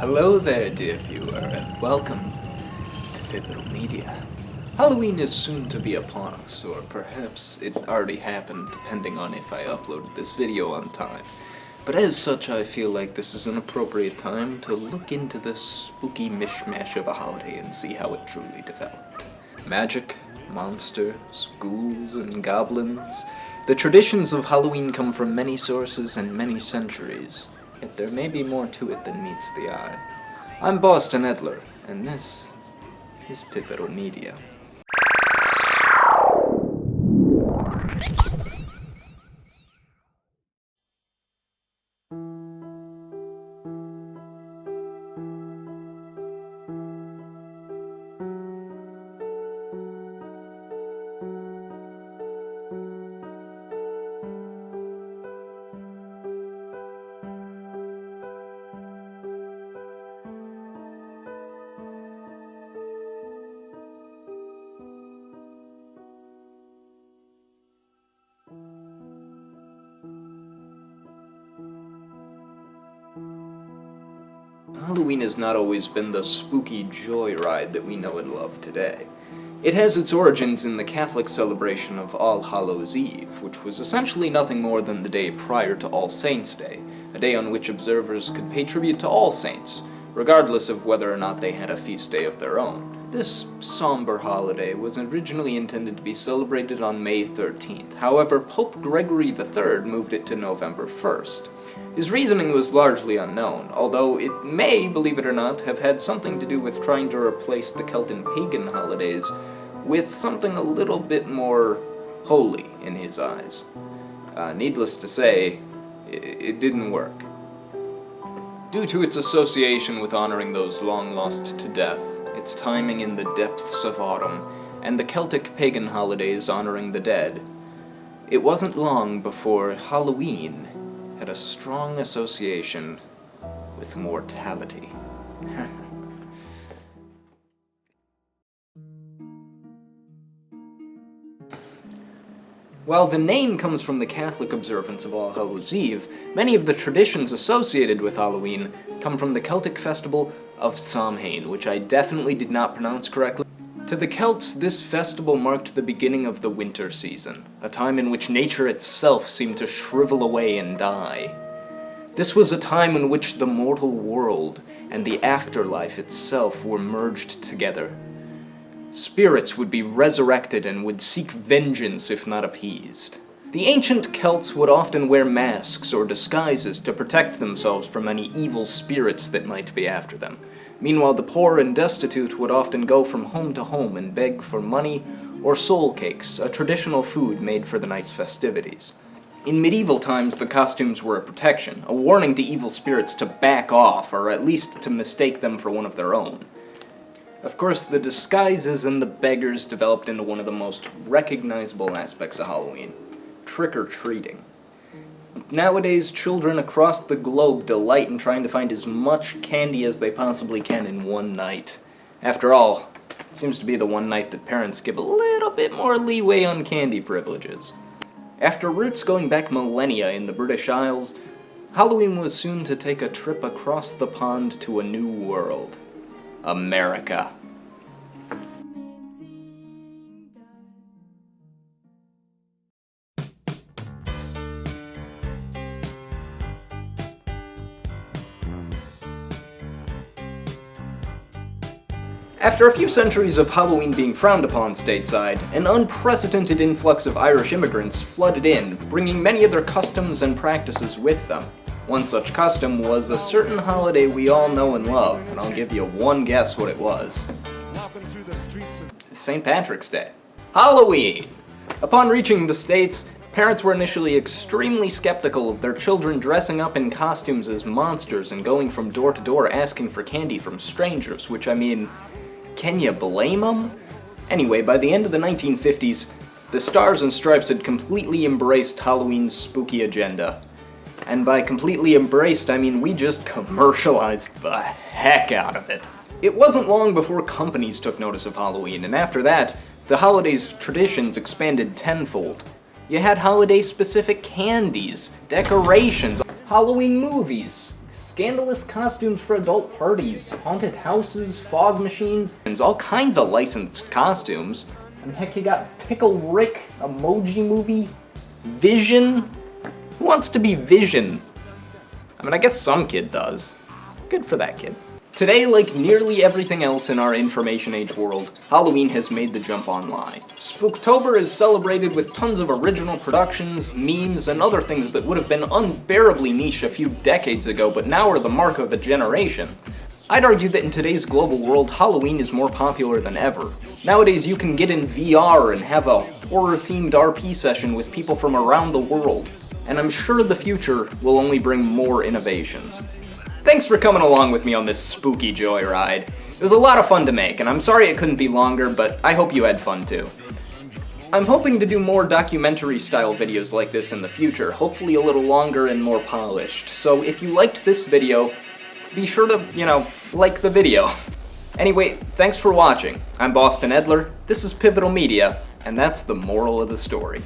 Hello there, dear viewer, and welcome to Pivotal Media. Halloween is soon to be upon us, or perhaps it already happened, depending on if I uploaded this video on time. But as such, I feel like this is an appropriate time to look into this spooky mishmash of a holiday and see how it truly developed. Magic, monsters, ghouls, and goblins. The traditions of Halloween come from many sources and many centuries. Yet there may be more to it than meets the eye. I'm Boston Edler, and this is Pivotal Media. Halloween has not always been the spooky joyride that we know and love today. It has its origins in the Catholic celebration of All Hallows' Eve, which was essentially nothing more than the day prior to All Saints' Day, a day on which observers could pay tribute to all saints, regardless of whether or not they had a feast day of their own. This somber holiday was originally intended to be celebrated on May 13th, however, Pope Gregory III moved it to November 1st. His reasoning was largely unknown, although it may, believe it or not, have had something to do with trying to replace the Celtic pagan holidays with something a little bit more holy in his eyes. Needless to say, it didn't work. Due to its association with honoring those long lost to death, its timing in the depths of autumn, and the Celtic pagan holidays honoring the dead, it wasn't long before Halloween had a strong association with mortality. While the name comes from the Catholic observance of All Hallows' Eve, many of the traditions associated with Halloween come from the Celtic festival of Samhain, which I definitely did not pronounce correctly. To the Celts, this festival marked the beginning of the winter season, a time in which nature itself seemed to shrivel away and die. This was a time in which the mortal world and the afterlife itself were merged together. Spirits would be resurrected and would seek vengeance if not appeased. The ancient Celts would often wear masks or disguises to protect themselves from any evil spirits that might be after them. Meanwhile, the poor and destitute would often go from home to home and beg for money or soul cakes, a traditional food made for the night's festivities. In medieval times, the costumes were a protection, a warning to evil spirits to back off, or at least to mistake them for one of their own. Of course, the disguises and the beggars developed into one of the most recognizable aspects of Halloween: trick-or-treating. Nowadays, children across the globe delight in trying to find as much candy as they possibly can in one night. After all, it seems to be the one night that parents give a little bit more leeway on candy privileges. After roots going back millennia in the British Isles, Halloween was soon to take a trip across the pond to a new world: America. After a few centuries of Halloween being frowned upon stateside, an unprecedented influx of Irish immigrants flooded in, bringing many of their customs and practices with them. One such custom was a certain holiday we all know and love, and I'll give you one guess what it was. St. Patrick's Day. Halloween! Upon reaching the States, parents were initially extremely skeptical of their children dressing up in costumes as monsters and going from door to door asking for candy from strangers, which, I mean, can you blame them? Anyway, by the end of the 1950s, the Stars and Stripes had completely embraced Halloween's spooky agenda. And by completely embraced, I mean we just commercialized the heck out of it. It wasn't long before companies took notice of Halloween, and after that, the holiday's traditions expanded tenfold. You had holiday-specific candies, decorations, Halloween movies, scandalous costumes for adult parties, haunted houses, fog machines, and all kinds of licensed costumes. I mean, heck, you got Pickle Rick, Emoji Movie, Vision. Who wants to be Vision? I mean, I guess some kid does. Good for that kid. Today, like nearly everything else in our information age world, Halloween has made the jump online. Spooktober is celebrated with tons of original productions, memes, and other things that would have been unbearably niche a few decades ago, but now are the mark of a generation. I'd argue that in today's global world, Halloween is more popular than ever. Nowadays, you can get in VR and have a horror-themed RP session with people from around the world. And I'm sure the future will only bring more innovations. Thanks for coming along with me on this spooky joyride. It was a lot of fun to make, and I'm sorry it couldn't be longer, but I hope you had fun too. I'm hoping to do more documentary-style videos like this in the future, hopefully a little longer and more polished. So if you liked this video, be sure to, like the video. Anyway, thanks for watching. I'm Boston Edler, this is Pivotal Media, and that's the moral of the story.